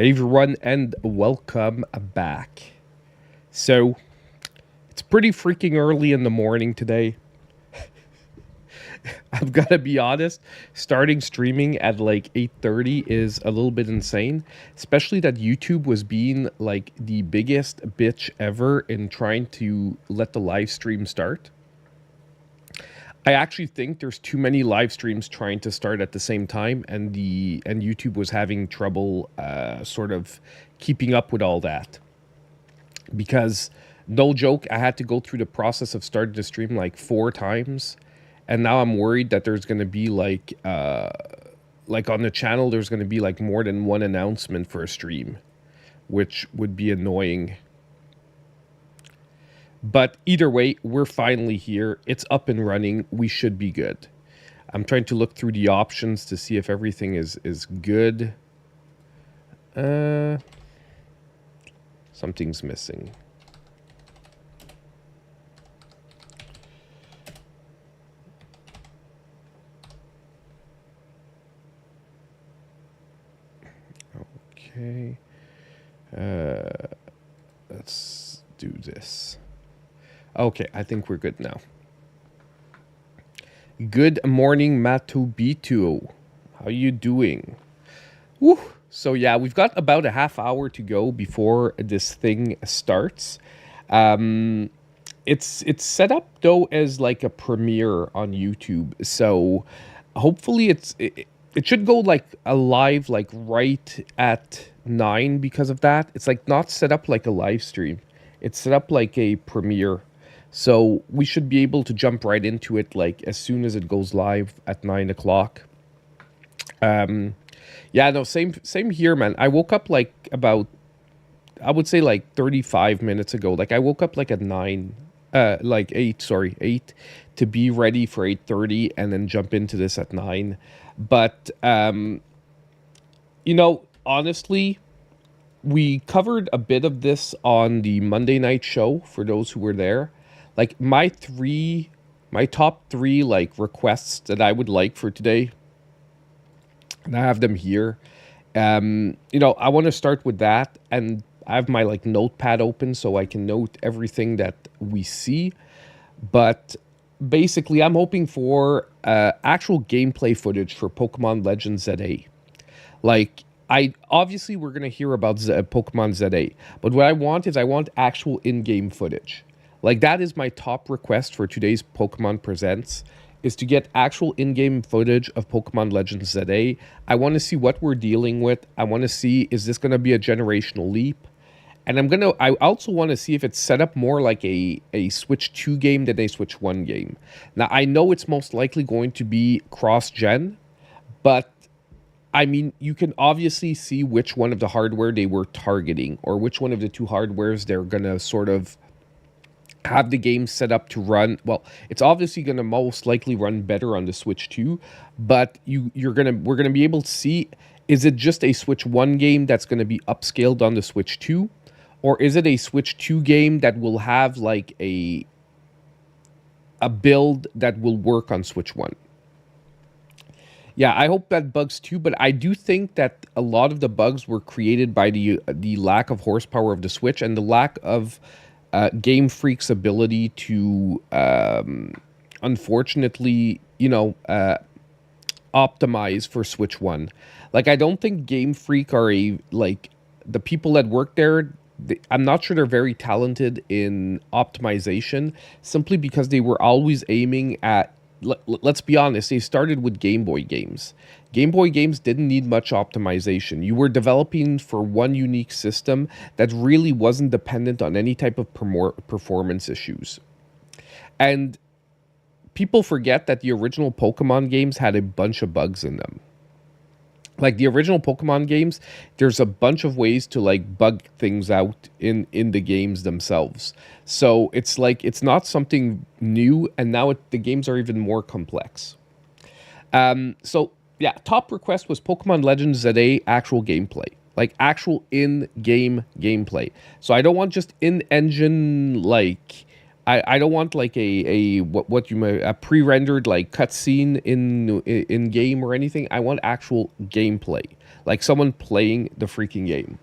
Hey everyone, and welcome back. So, it's pretty freaking early in the morning today. I've got to be honest, starting streaming at like 8:30 is a little bit insane, especially that YouTube was being like the biggest bitch ever in trying to let the live stream start. I actually think there's too many live streams trying to start at the same time, and YouTube was having trouble sort of keeping up with all that. Because no joke, I had to go through the process of starting to stream like 4 times, and now I'm worried that there's going to be like on the channel there's going to be like more than one announcement for a stream, which would be annoying. But either way, we're finally here. It's up and running. We should be good. I'm trying to look through the options to see if everything is good. Something's missing. Okay. Let's do this. Okay, I think we're good now. Good morning, Matubito. How you doing? Woo. So yeah, we've got about a half hour to go before this thing starts. It's set up though as like a premiere on YouTube, so hopefully it should go like a live like right at 9 because of that. It's like not set up like a live stream. It's set up like a premiere. So we should be able to jump right into it like as soon as it goes live at 9 o'clock. Yeah, no, same here, man. I woke up like about, I would say like 35 minutes ago. Like I woke up like at 9, like 8, sorry, 8 to be ready for 8:30 and then jump into this at 9. But, you know, honestly, we covered a bit of this on the Monday night show for those who were there. Like my top 3 like requests that I would like for today, and I have them here. You know, I want to start with that, and I have my like notepad open so I can note everything that we see. But basically, I'm hoping for actual gameplay footage for Pokemon Legends ZA. Like, obviously we're gonna hear about Pokemon ZA, but what I want is I want actual in-game footage. Like that is my top request for today's Pokemon Presents, is to get actual in-game footage of Pokemon Legends ZA. I want to see what we're dealing with. I want to see, is this going to be a generational leap? And I also want to see if it's set up more like a Switch 2 game than a Switch 1 game. Now, I know it's most likely going to be cross-gen, but I mean, you can obviously see which one of the hardware they were targeting, or which one of the two hardwares they're going to sort of have the game set up to run. Well, it's obviously going to most likely run better on the Switch 2, but we're going to be able to see, is it just a Switch 1 game that's going to be upscaled on the Switch 2, or is it a Switch 2 game that will have like a build that will work on Switch 1? Yeah, I hope that bugs too, but I do think that a lot of the bugs were created by the lack of horsepower of the Switch and the lack of Game Freak's ability to, unfortunately, you know, optimize for Switch 1. Like, I don't think Game Freak are the people that work there, I'm not sure they're very talented in optimization, simply because they were always aiming at, let's be honest, they started with Game Boy games. Game Boy games didn't need much optimization. You were developing for one unique system that really wasn't dependent on any type of performance issues. And people forget that the original Pokemon games had a bunch of bugs in them. Like the original Pokemon games, there's a bunch of ways to like bug things out in the games themselves. So it's like, it's not something new, and now the games are even more complex. So yeah, top request was Pokemon Legends ZA actual gameplay. Like actual in-game gameplay. So I don't want just in-engine like I don't want like a what you may a pre-rendered like cutscene in game or anything. I want actual gameplay, like someone playing the freaking game.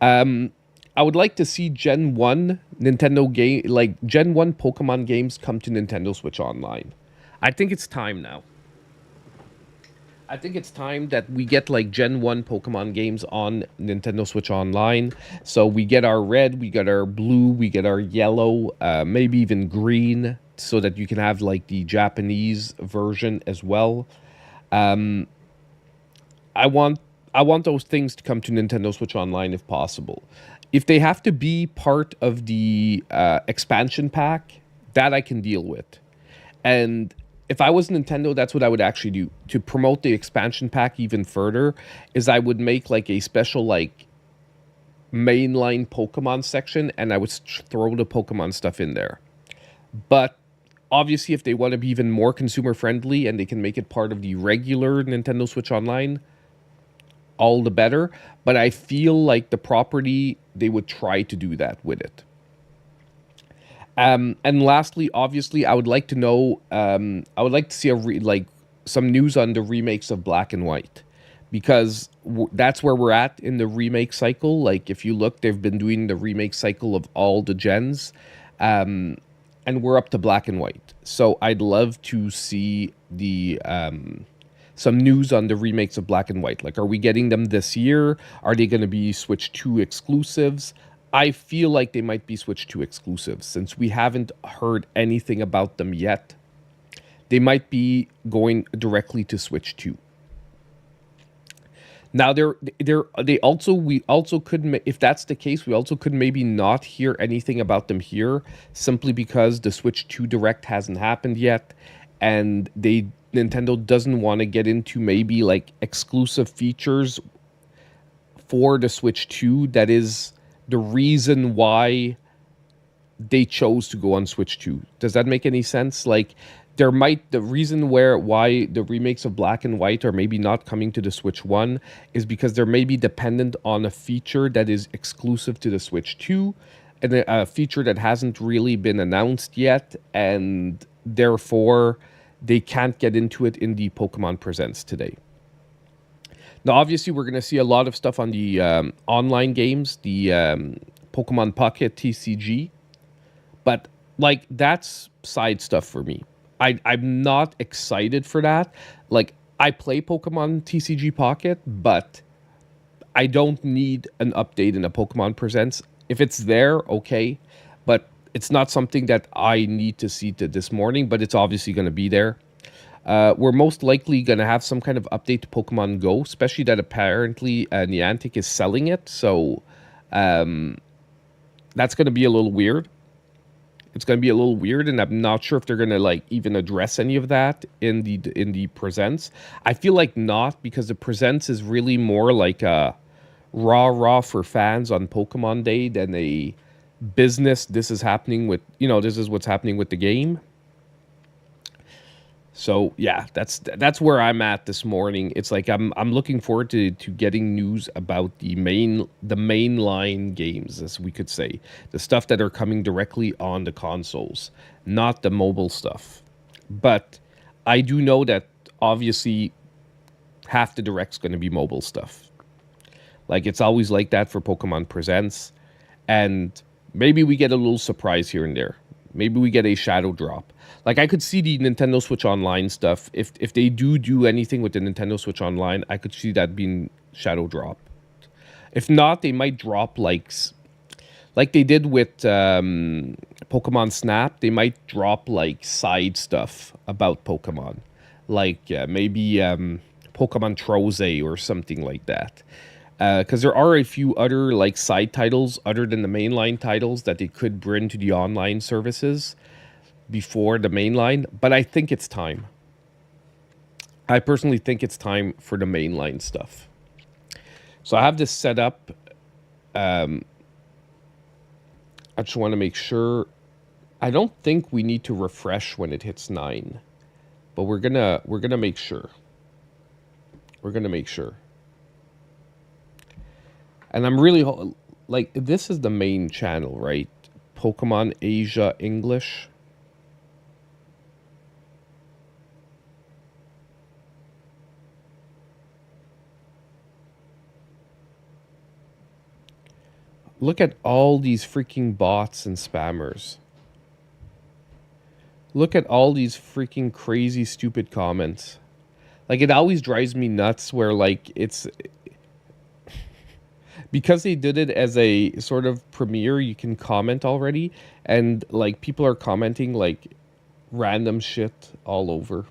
I would like to see Gen 1 Nintendo game, like Gen 1 Pokemon games come to Nintendo Switch Online. I think it's time now. I think it's time that we get like Gen 1 Pokemon games on Nintendo Switch Online. So we get our red, we get our blue, we get our yellow, maybe even green, so that you can have like the Japanese version as well. I want I want those things to come to Nintendo Switch Online if possible. If they have to be part of the expansion pack, that I can deal with. And if I was Nintendo, that's what I would actually do to promote the expansion pack even further. Is I would make like a special like mainline Pokemon section, and I would throw the Pokemon stuff in there. But obviously, if they want to be even more consumer friendly and they can make it part of the regular Nintendo Switch Online, all the better. But I feel like the property, they would try to do that with it. And lastly, obviously, I would like to know. I would like to see like some news on the remakes of Black and White, because that's where we're at in the remake cycle. Like, if you look, they've been doing the remake cycle of all the gens, and we're up to Black and White. So I'd love to see the some news on the remakes of Black and White. Like, are we getting them this year? Are they going to be Switch 2 exclusives? I feel like they might be Switch 2 exclusives since we haven't heard anything about them yet. They might be going directly to Switch 2. Now they also we also could, if that's the case, we also could maybe not hear anything about them here simply because the Switch 2 Direct hasn't happened yet, and Nintendo doesn't want to get into maybe like exclusive features for the Switch 2 that is the reason why they chose to go on Switch 2. Does that make any sense? Like, the reason why the remakes of Black and White are maybe not coming to the Switch 1 is because they're maybe dependent on a feature that is exclusive to the Switch 2, and a feature that hasn't really been announced yet, and therefore they can't get into it in the Pokemon Presents today. Now, obviously, we're going to see a lot of stuff on the online games, the Pokemon Pocket TCG, but like that's side stuff for me. I'm not excited for that. Like, I play Pokemon TCG Pocket, but I don't need an update in a Pokemon Presents. If it's there, okay, but it's not something that I need to see to this morning, but it's obviously going to be there. We're most likely going to have some kind of update to Pokemon Go, especially that apparently Niantic is selling it. So that's going to be a little weird. It's going to be a little weird, and I'm not sure if they're going to like even address any of that in the Presents. I feel like not, because the Presents is really more like a rah for fans on Pokemon Day than a business. This is what's happening with the game. So yeah, that's where I'm at this morning. It's like I'm looking forward to getting news about the mainline games, as we could say, the stuff that are coming directly on the consoles, not the mobile stuff. But I do know that obviously half the Direct's going to be mobile stuff. Like, it's always like that for Pokemon Presents, and maybe we get a little surprise here and there. Maybe we get a shadow drop. Like, I could see the Nintendo Switch Online stuff. If they do anything with the Nintendo Switch Online, I could see that being shadow drop. If not, they might drop like they did with Pokemon Snap. They might drop like side stuff about Pokemon, like maybe Pokemon Troze or something like that. Because there are a few other like side titles other than the mainline titles that they could bring to the online services before the mainline, but I think it's time. I personally think it's time for the mainline stuff. So I have this set up. I just want to make sure. I don't think we need to refresh when it hits 9, but we're gonna make sure. We're gonna make sure. And I'm really like, this is the main channel, right? Pokemon Asia English. Look at all these freaking bots and spammers. Look at all these freaking crazy, stupid comments. Like, it always drives me nuts where, like, it's... Because they did it as a sort of premiere, you can comment already. And, like, people are commenting, like, random shit all over.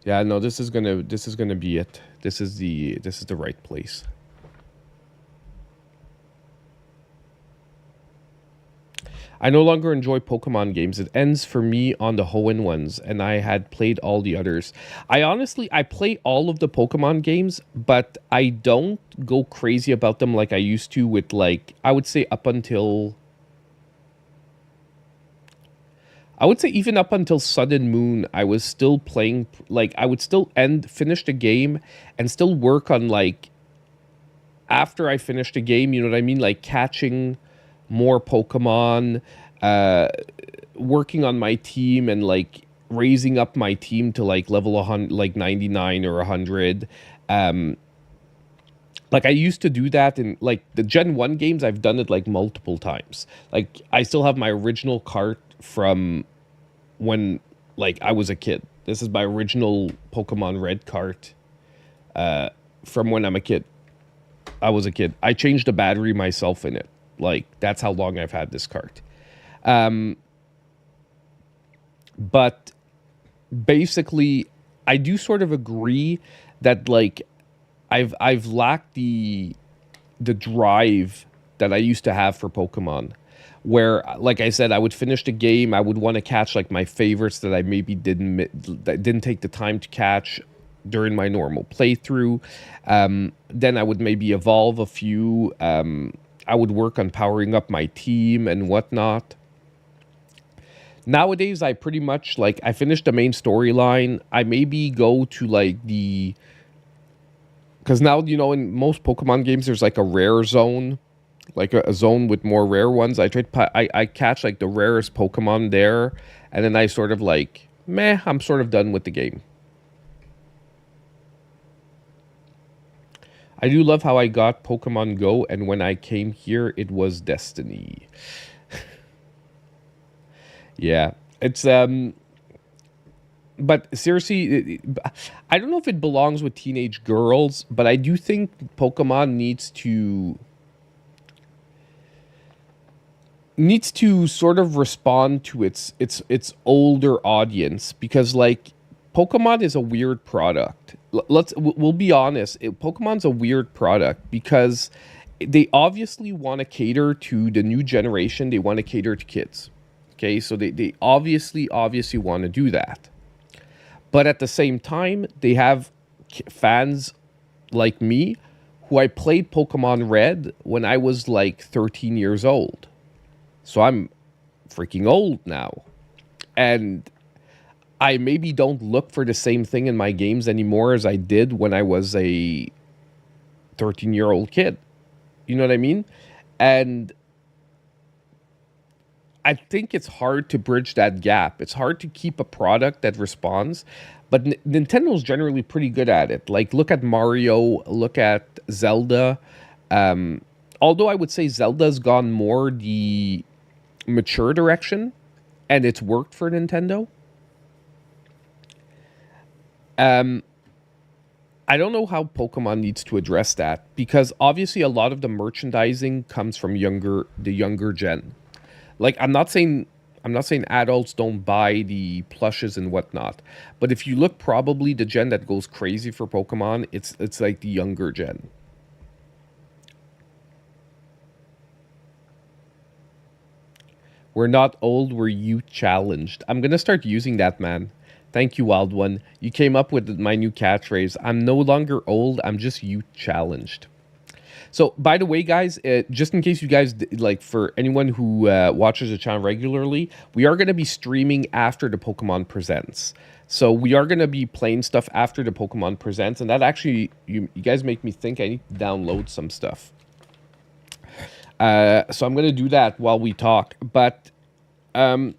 Yeah, no, this is gonna be it. This is the right place. I no longer enjoy Pokemon games. It ends for me on the Hoenn ones, and I had played all the others. I play all of the Pokemon games, but I don't go crazy about them like I used to with, like, I would say even up until Sun and Moon, I was still playing, like, I would still finish the game and still work on, like, after I finished the game, you know what I mean? Like, catching more Pokemon, working on my team and, like, raising up my team to, like, level 100, like 99 or 100. Like, I used to do that in, like, the Gen 1 games. I've done it, like, multiple times. Like, I still have my original cart from when, like, I was a kid. This is my original Pokemon Red cart from when I was a kid. I changed the battery myself in it. Like, that's how long I've had this cart. But basically, I do sort of agree that, like, I've lacked the drive that I used to have for Pokemon, where, like I said, I would finish the game, I would want to catch, like, my favorites that I maybe didn't take the time to catch during my normal playthrough. Then I would maybe evolve a few. I would work on powering up my team and whatnot. Nowadays, I pretty much, like, I finish the main storyline. I maybe go to, like, because now, you know, in most Pokemon games, there's, like, a rare zone, like a zone with more rare ones. I catch, like, the rarest Pokemon there, and then I sort of, like, meh, I'm sort of done with the game. I do love how I got Pokemon Go, and when I came here, it was destiny. Yeah, it's but seriously, I don't know if it belongs with teenage girls, but I do think Pokemon needs to sort of respond to its older audience, because, like, Pokemon is a weird product. We'll be honest, Pokemon's a weird product because they obviously want to cater to the new generation. They want to cater to kids. Okay, so they obviously want to do that. But at the same time, they have fans like me who I played Pokemon Red when I was, like, 13 years old. So I'm freaking old now. And I maybe don't look for the same thing in my games anymore as I did when I was a 13-year-old kid. You know what I mean? And I think it's hard to bridge that gap. It's hard to keep a product that responds, but Nintendo's generally pretty good at it. Like, look at Mario, look at Zelda. Although I would say Zelda's gone more the mature direction, and it's worked for Nintendo. I don't know how Pokemon needs to address that, because obviously a lot of the merchandising comes from the younger gen. Like, I'm not saying adults don't buy the plushes and whatnot, but if you look, probably the gen that goes crazy for Pokemon, it's like the younger gen. We're not old, we're youth challenged. I'm gonna start using that, man. Thank you, Wild One. You came up with my new catchphrase. I'm no longer old, I'm just youth challenged. So, by the way, guys, just in case you guys like, for anyone who watches the channel regularly, we are going to be streaming after the Pokemon Presents. So we are going to be playing stuff after the Pokemon Presents, and that actually, you guys make me think I need to download some stuff. So I'm going to do that while we talk. But we're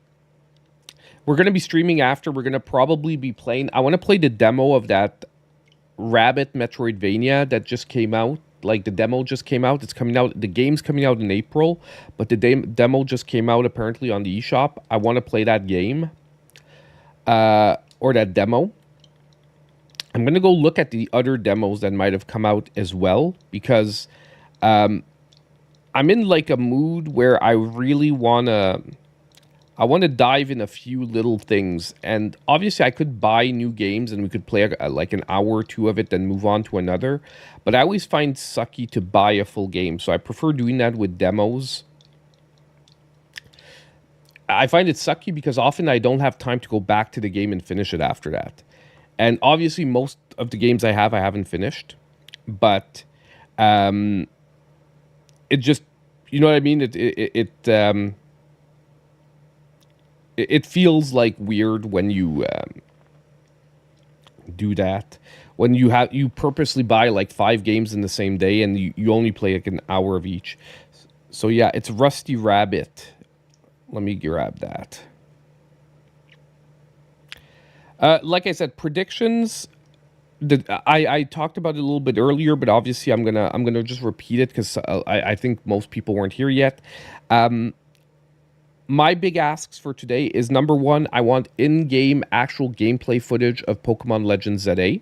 going to be streaming after. We're going to probably be playing. I want to play the demo of that Rabbit Metroidvania that just came out. Like, the demo just came out. It's coming out. The game's coming out in April, but the demo just came out apparently on the eShop. I want to play that game. Or that demo. I'm going to go look at the other demos that might have come out as well, because I'm in like a mood where I really want to dive in a few little things. And obviously I could buy new games and we could play like an hour or two of it, then move on to another. But I always find sucky to buy a full game. So I prefer doing that with demos. I find it sucky because often I don't have time to go back to the game and finish it after that. And obviously most of the games I haven't finished. But it just, you know what I mean? It feels like weird when you do that. When you purposely buy like 5 games in the same day and you only play like an hour of each. So yeah, it's Rusty Rabbit. Let me grab that. Like I said, predictions. I talked about it a little bit earlier, but obviously I'm gonna just repeat it because I think most people weren't here yet. My big asks for today is, number one, I want in-game actual gameplay footage of Pokemon Legends ZA.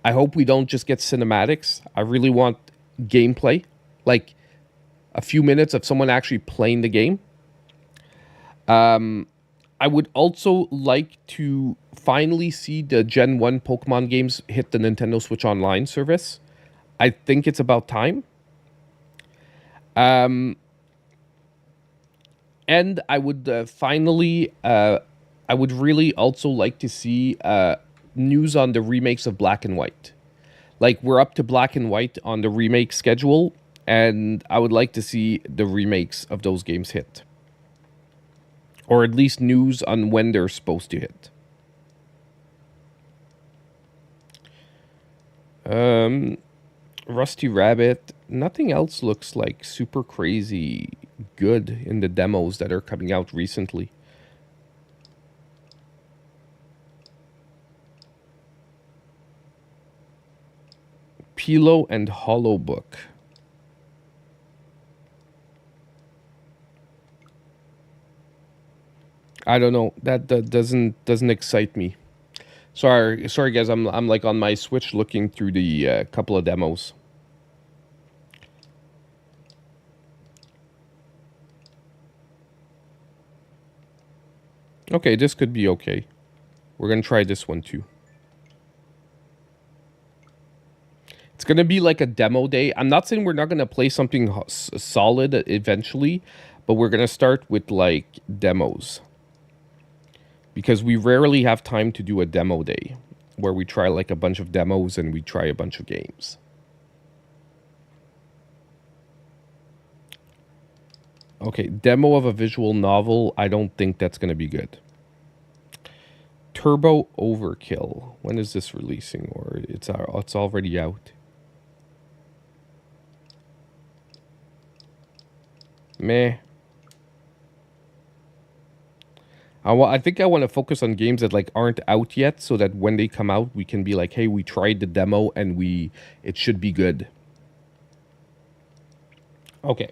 I hope we don't just get cinematics. I really want gameplay, like a few minutes of someone actually playing the game. I would also like to finally see the Gen 1 Pokemon games hit the Nintendo Switch Online service. I think it's about time. And I would finally, I would really also like to see news on the remakes of Black and White. Like, we're up to Black and White on the remake schedule, and I would like to see the remakes of those games hit. Or at least news on when they're supposed to hit. Rusty Rabbit. Nothing else looks like super crazy good in the demos that are coming out recently. Pilo and Hollow Book. I don't know. That doesn't excite me. Sorry guys. I'm like on my Switch looking through the couple of demos. Okay, this could be okay. We're gonna try this one too. It's gonna be like a demo day. I'm not saying we're not gonna play something solid eventually, but we're gonna start with like demos. Because we rarely have time to do a demo day where we try like a bunch of demos and we try a bunch of games. Okay, demo of a visual novel. I don't think that's going to be good. Turbo Overkill. When is this releasing? Or it's already out. Meh. I think I want to focus on games that like aren't out yet, so that when they come out, we can be like, hey, we tried the demo and it should be good. Okay.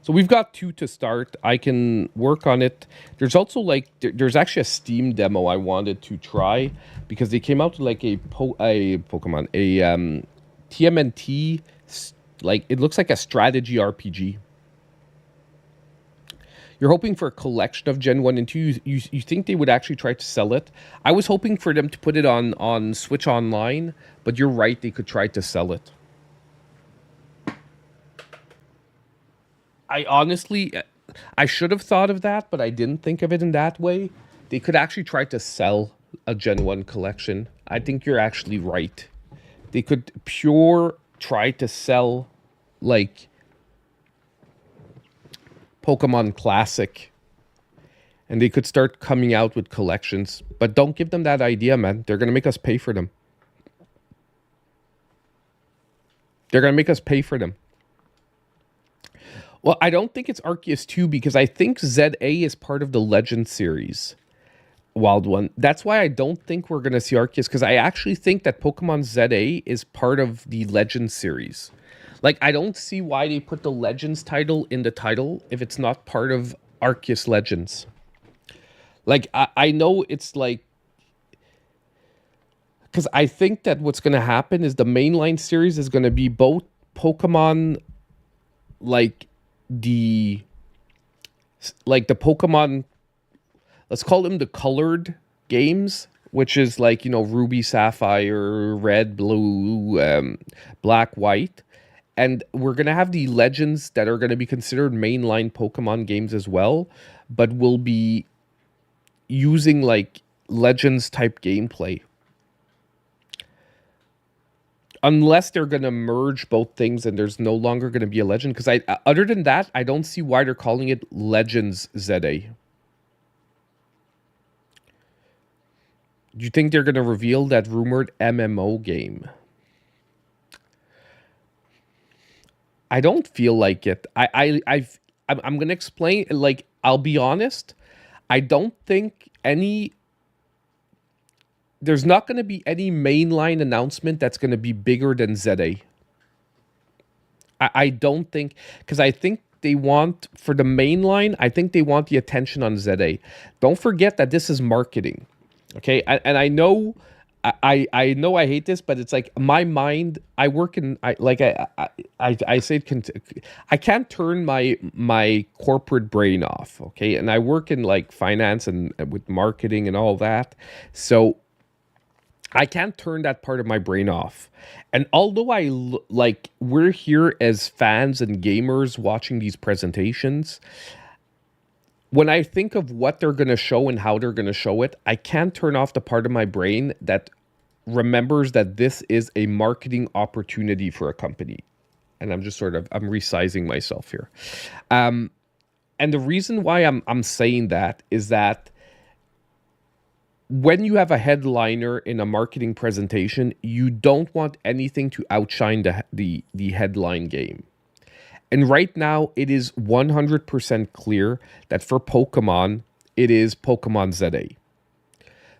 So we've got 2 to start. I can work on it. There's also like, there's actually a Steam demo I wanted to try because they came out with like a Pokemon, TMNT, like it looks like a strategy RPG. You're hoping for a collection of Gen 1 and 2. You think they would actually try to sell it? I was hoping for them to put it on Switch Online, but you're right, they could try to sell it. I honestly, I should have thought of that, but I didn't think of it in that way. They could actually try to sell a Gen 1 collection. I think you're actually right. They could try to sell like Pokemon Classic, and they could start coming out with collections. But don't give them that idea, man. They're gonna make us pay for them. They're gonna make us pay for them. Well, I don't think it's Arceus 2 because I think ZA is part of the Legend series. Wild One. That's why I don't think we're going to see Arceus, because I actually think that Pokemon ZA is part of the Legends series. Like, I don't see why they put the Legends title in the title if it's not part of Arceus Legends. Like, I know it's like... Because I think that what's going to happen is the mainline series is going to be both Pokemon, like the Pokemon, let's call them the colored games, which is like, you know, Ruby, Sapphire, Red, Blue, Black, White. And we're going to have the Legends that are going to be considered mainline Pokemon games as well, but will be using like Legends type gameplay. Unless they're going to merge both things and there's no longer going to be a Legend. Because other than that, I don't see why they're calling it Legends ZA. Do you think they're going to reveal that rumored MMO game? I don't feel like it. I'm going to explain. Like, I'll be honest. I don't think there's not going to be any mainline announcement that's going to be bigger than ZA. I don't think, because I think they want, for the mainline, I think they want the attention on ZA. Don't forget that this is marketing, okay? And I know, I know I hate this, but it's like my mind. I work in, I say, I can't turn my corporate brain off, okay? And I work in like finance and with marketing and all that, so I can't turn that part of my brain off. And although we're here as fans and gamers watching these presentations, when I think of what they're going to show and how they're going to show it, I can't turn off the part of my brain that remembers that this is a marketing opportunity for a company. And I'm just I'm resizing myself here. And the reason why I'm saying that is that when you have a headliner in a marketing presentation, you don't want anything to outshine the headline game. And right now, it is 100% clear that for Pokemon, it is Pokemon ZA.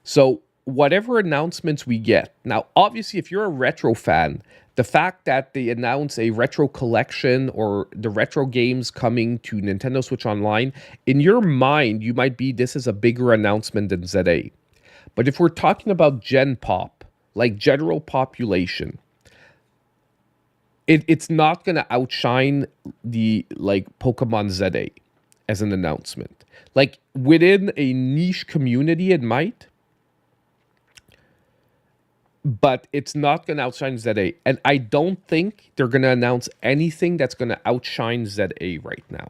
So whatever announcements we get, now obviously if you're a retro fan, the fact that they announce a retro collection or the retro games coming to Nintendo Switch Online, in your mind, you might be, this is a bigger announcement than ZA. But if we're talking about Gen Pop, like general population, it's not going to outshine the like Pokemon ZA as an announcement. Like within a niche community, it might, but it's not going to outshine ZA. And I don't think they're going to announce anything that's going to outshine ZA right now.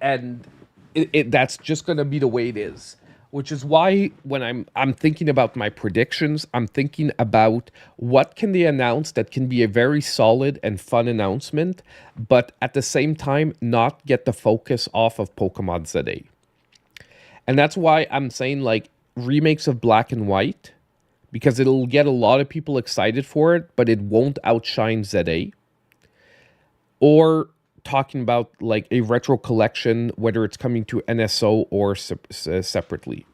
And that's just going to be the way it is. Which is why when I'm thinking about my predictions, I'm thinking about what can they announce that can be a very solid and fun announcement, but at the same time, not get the focus off of Pokemon ZA. And that's why I'm saying like remakes of Black and White, because it'll get a lot of people excited for it, but it won't outshine ZA. Or talking about like a retro collection, whether it's coming to NSO or separately.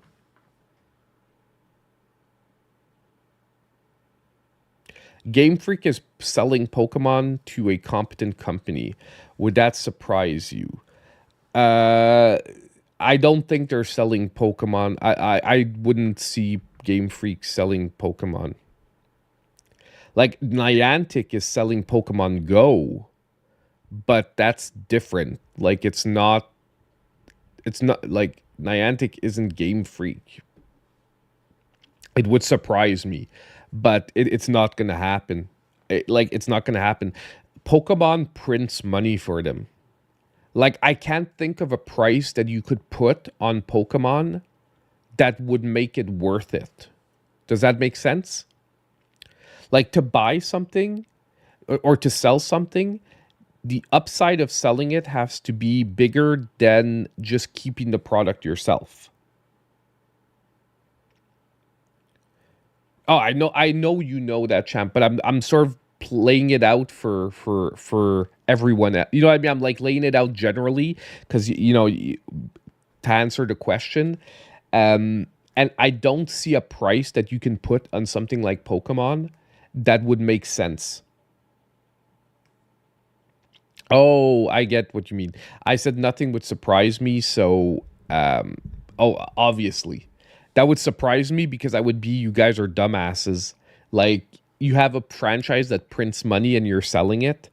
Game Freak is selling Pokemon to a competent company. Would that surprise you? I don't think they're selling Pokemon. I wouldn't see Game Freak selling Pokemon. Like Niantic is selling Pokemon Go, but that's different. Like it's not like Niantic isn't Game Freak. It would surprise me, but it's not going to happen. It's not going to happen. Pokemon prints money for them. Like I can't think of a price that you could put on Pokemon that would make it worth it. Does that make sense? Like to buy something, or to sell something, the upside of selling it has to be bigger than just keeping the product yourself. Oh, I know you know that, champ, but I'm sort of playing it out for everyone. You know what I mean? I'm like laying it out generally because to answer the question. And I don't see a price that you can put on something like Pokemon that would make sense. Oh, I get what you mean. I said nothing would surprise me, so obviously. That would surprise me because I would be, you guys are dumbasses. Like, you have a franchise that prints money and you're selling it.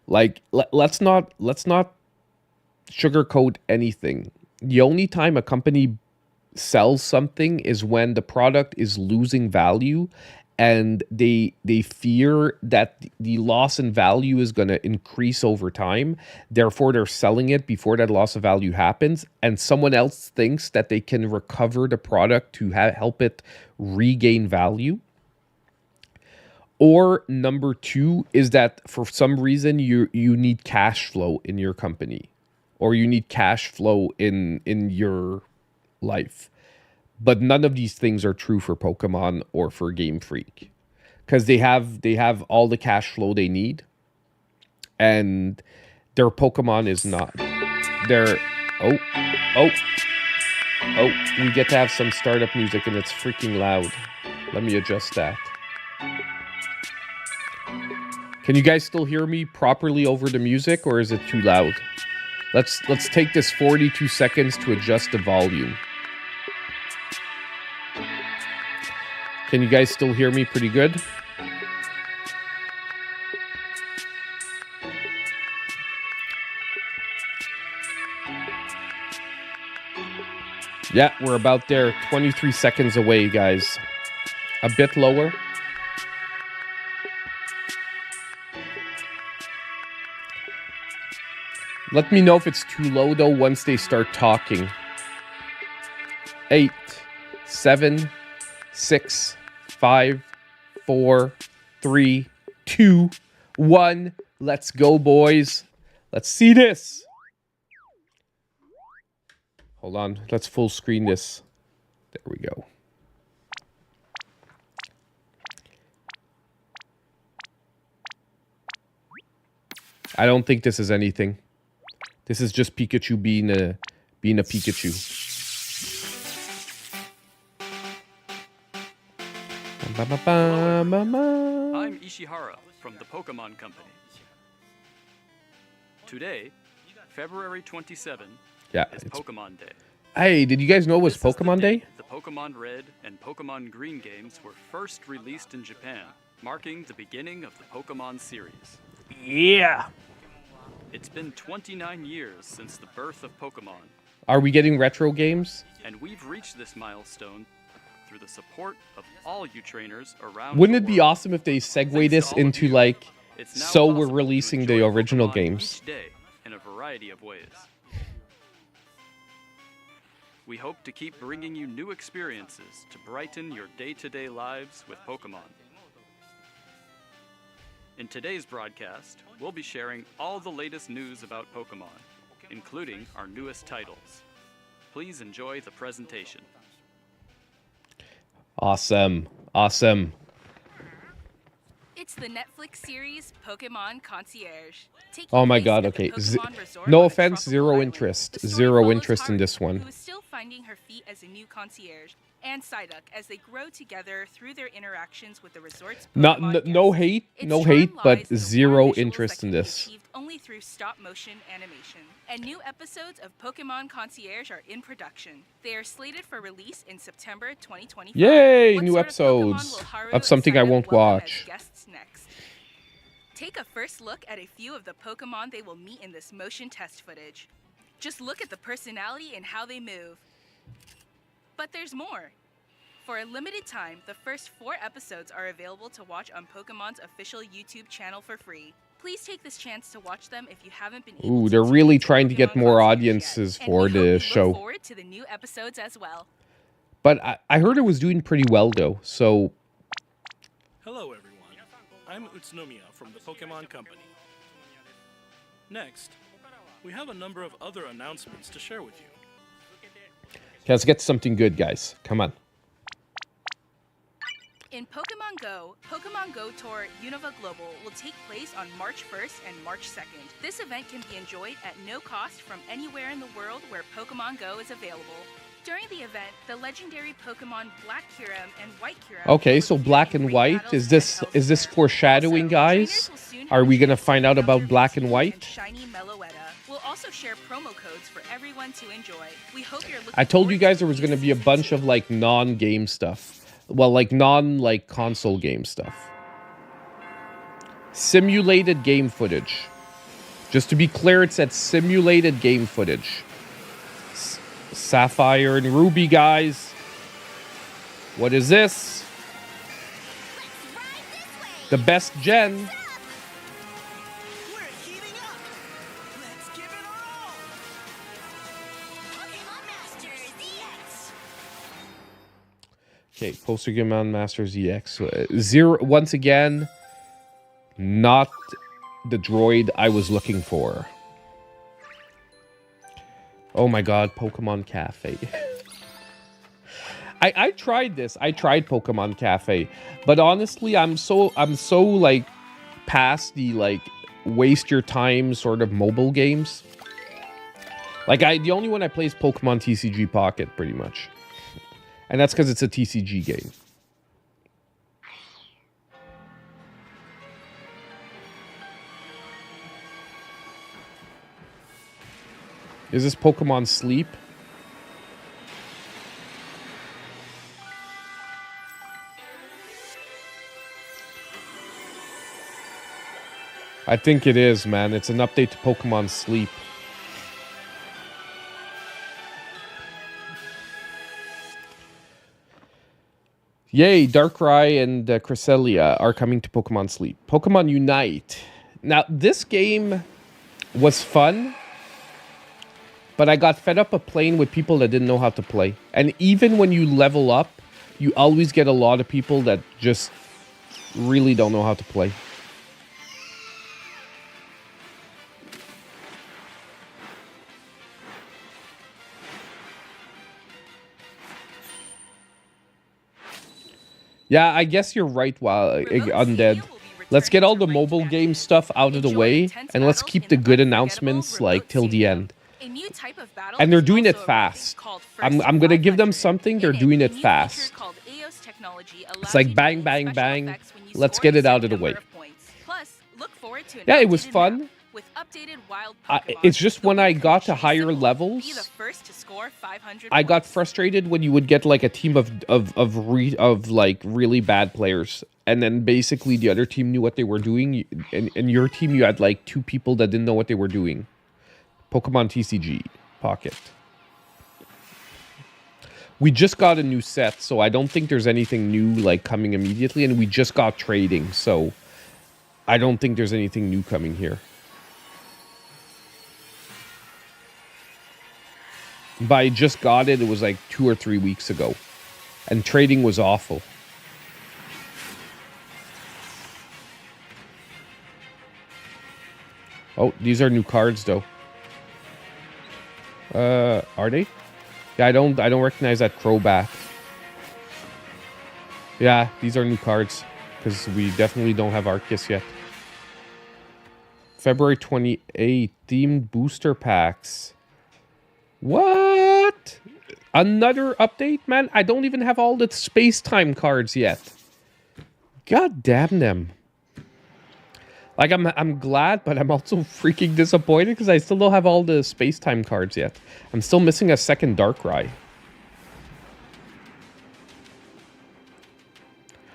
Like, let's not sugarcoat anything. The only time a company sells something is when the product is losing value and they fear that the loss in value is going to increase over time. Therefore, they're selling it before that loss of value happens, and someone else thinks that they can recover the product to help it regain value. Or number two is that for some reason you need cash flow in your company, or you need cash flow in your life. But none of these things are true for Pokemon or for Game Freak, because they have all the cash flow they need, and their Pokemon is not. Their oh oh oh. We get to have some startup music, and it's freaking loud. Let me adjust that. Can you guys still hear me properly over the music, or is it too loud? Let's take this 42 seconds to adjust the volume. Can you guys still hear me pretty good? Yeah, we're about there. 23 seconds away, guys. A bit lower. Let me know if it's too low, though, once they start talking. 8, 7, 6, 5, 4, 3, 2, 1. Let's go, boys. Let's see this. Hold on. Let's full screen this. There we go. I don't think this is anything. This is just Pikachu being a Pikachu. I'm Ishihara from the Pokémon Company. Today, February 27, is Pokémon Day. Hey, did you guys know it was Pokémon Day? The Pokémon Red and Pokémon Green games were first released in Japan, marking the beginning of the Pokémon series. Yeah. It's been 29 years since the birth of Pokémon. Are we getting retro games? And we've reached this milestone through the support of all you trainers around. Wouldn't it be awesome if they segue this into like, so we're releasing the original games? Each day in a variety of ways. We hope to keep bringing you new experiences to brighten your day-to-day lives with Pokémon. In today's broadcast, we'll be sharing all the latest news about Pokémon, including our newest titles. Please enjoy the presentation. Awesome. Awesome. It's the Netflix series Pokémon Concierge. Oh my god, okay. No offense, zero interest. Zero interest in this one. Who is still finding her feet as a new concierge, and Psyduck as they grow together through their interactions with the resort's Pokemon no hate, no hate, but zero interest in this. Only through stop-motion animation. And new episodes of Pokémon Concierge are in production. They are slated for release in September 2025. Yay, new episodes of something I won't watch. Guests next. Take a first look at a few of the Pokémon they will meet in this motion test footage. Just look at the personality and how they move. But there's more. For a limited time, the first 4 episodes are available to watch on Pokemon's official YouTube channel for free. Please take this chance to watch them if you haven't been able to. They're really trying to get more audiences for the show. Look forward to the new episodes as well. But I heard it was doing pretty well though, so. Hello everyone. I'm Utsunomiya from the Pokémon Company. Next, we have a number of other announcements to share with you. Okay, let's get something good, guys. Come on. In Pokemon Go Tour Unova Global will take place on March 1st and March 2nd. This event can be enjoyed at no cost from anywhere in the world where Pokemon Go is available. During the event, the legendary Pokemon Black Kyurem and White Kyurem. Okay, so Black and White. Is this foreshadowing, guys? Are we gonna find out about Black and White? Shiny Meloetta. We'll also share promo codes for everyone to enjoy. We hope you're looking I told you forward guys to there was gonna these be a bunch of like non-game stuff. Well, like console game stuff. Simulated game footage. Just to be clear, it said simulated game footage. Sapphire and Ruby, guys. What is this? The best gen. We're heating up. Let's give it our all. Pokémon Masters EX. Okay, Pokemon Masters EX. Zero, once again, not the droid I was looking for. Oh my god, Pokemon Cafe. I tried this. I tried Pokemon Cafe. But honestly, I'm so like past the like waste your time sort of mobile games. Like the only one I play is Pokemon TCG Pocket pretty much. And that's because it's a TCG game. Is this Pokemon Sleep? I think it is, man. It's an update to Pokemon Sleep. Yay, Darkrai and Cresselia are coming to Pokemon Sleep. Pokemon Unite. Now, this game was fun, but I got fed up of playing with people that didn't know how to play. And even when you level up, you always get a lot of people that just really don't know how to play. Yeah, I guess you're right, Undead. Let's get all the mobile game stuff out of the way, and let's keep the good announcements like till the end. And they're doing it fast. I'm gonna give them something. They're doing it fast. It's like bang, bang, bang. Let's get it out of the way. Yeah, it was fun. It's just when I got to higher levels, I got frustrated when you would get like a team of like really bad players, and then basically the other team knew what they were doing, and in your team you had like two people that didn't know what they were doing. Pokemon TCG Pocket. We just got a new set, so I don't think there's anything new like coming immediately, and we just got trading, so I don't think there's anything new coming here. But I just got it. It was like 2 or 3 weeks ago. And trading was awful. Oh, these are new cards though. Are they? Yeah, I don't recognize that Crobat. Yeah, these are new cards. Because we definitely don't have Arceus yet. February 28th. Themed booster packs. What? Another update, man? I don't even have all the space-time cards yet. God damn them. Like, I'm glad, but I'm also freaking disappointed because I still don't have all the space-time cards yet. I'm still missing a second Darkrai.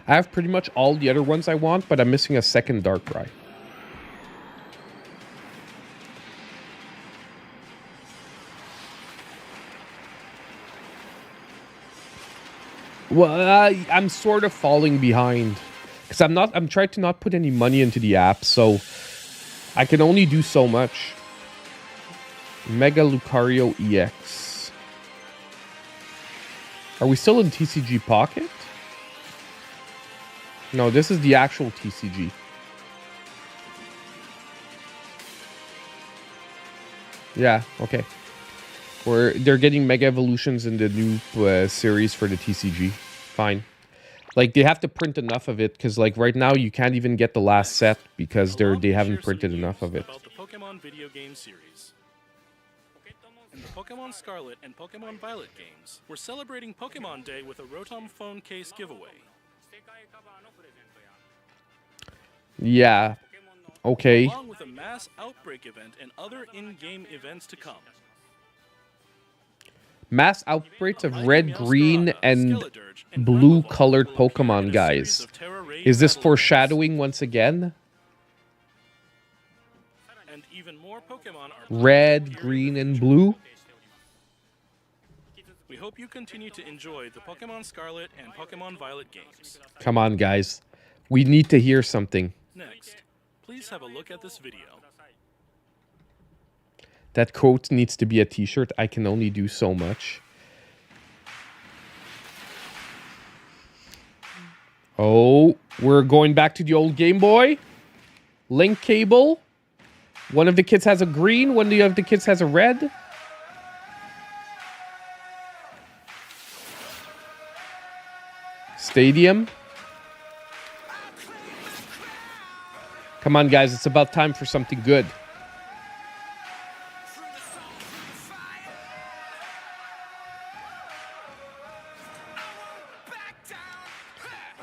I have pretty much all the other ones I want, but I'm missing a second Darkrai. Well, I'm sort of falling behind because I'm trying to not put any money into the app, so I can only do so much. Mega Lucario EX. Are we still in TCG Pocket? No, this is the actual TCG. Yeah, okay. Or they're getting Mega Evolutions in the new series for the TCG. Fine. Like, they have to print enough of it, because, like, right now you can't even get the last set because Allow me they to haven't share some printed news enough of it. about the Pokemon video game series. In the Pokemon Scarlet and Pokemon Violet games, we're celebrating Pokemon Day with a Rotom phone case giveaway. Yeah. Okay. Along with a mass outbreak event and other in-game events to come. Mass outbreaks of Like red, Meowscarada, green, and Skeledirge, and blue-colored Gardevoir will appear in Pokemon, a guys. series of Terra Raid Is this battle foreshadowing once again? events. And even more Pokemon are Red, planned to appear in the green, and future. blue? We hope you continue to enjoy the Pokemon Scarlet and Pokemon Violet games. Come on, guys. We need to hear something. Next, please have a look at this video. That quote needs to be a t-shirt. I can only do so much. Oh, we're going back to the old Game Boy. Link cable. One of the kids has a green, one of the kids has a red. Stadium. Come on, guys. It's about time for something good.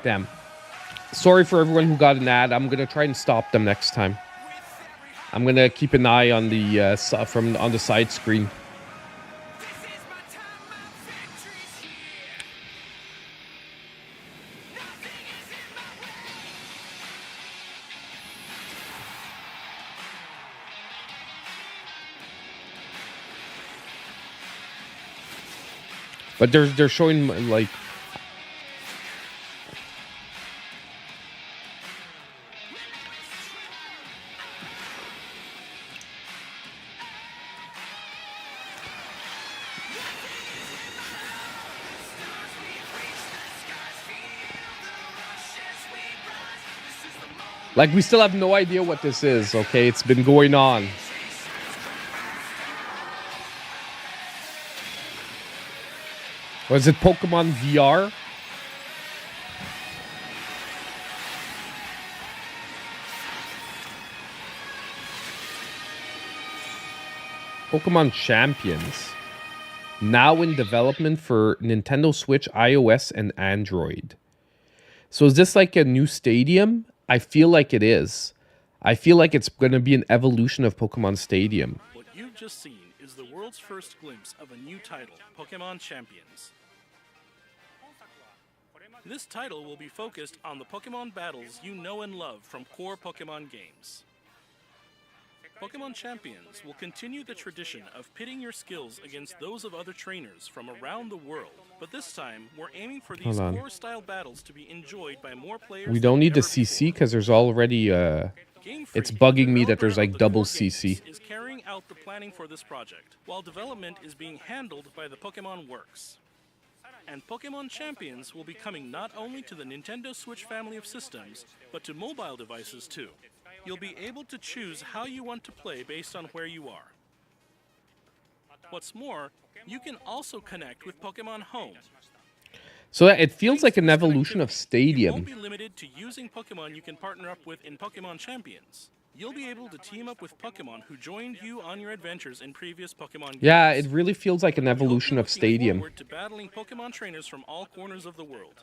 Damn. Sorry for everyone who got an ad. I'm gonna try and stop them next time. I'm gonna keep an eye on the on the side screen. But they're showing like. Like, we still have no idea what this is, okay? It's been going on. Was it Pokemon VR? Pokemon Champions. Now in development for Nintendo Switch, iOS, and Android. So is this like a new stadium? I feel like it is. I feel like it's going to be an evolution of Pokemon Stadium. What you've just seen is the world's first glimpse of a new title, Pokemon Champions. This title will be focused on the Pokemon battles you know and love from core Pokemon games. Pokemon Champions will continue the tradition of pitting your skills against those of other trainers from around the world, but this time we're aiming for these core-style battles to be enjoyed by more players. We don't than need the ever CC before. because there's already Game it's Freak, bugging the me that there's developer like of the double core games, CC. is carrying out the planning for this project, while development is being handled by the Pokemon Works. And Pokemon Champions will be coming not only to the Nintendo Switch family of systems, but to mobile devices too. You'll be able to choose how you want to play based on where you are. What's more, you can also connect with Pokemon Home. So it feels like an Thanks to this evolution of connectivity, Stadium. You won't be limited to using Pokemon you can partner up with in Pokemon Champions. You'll be able to team up with Pokemon who joined you on your adventures in previous Pokemon games. Yeah, it really feels like an We hope evolution you're of looking Stadium. forward to battling Pokemon trainers from all corners of the world.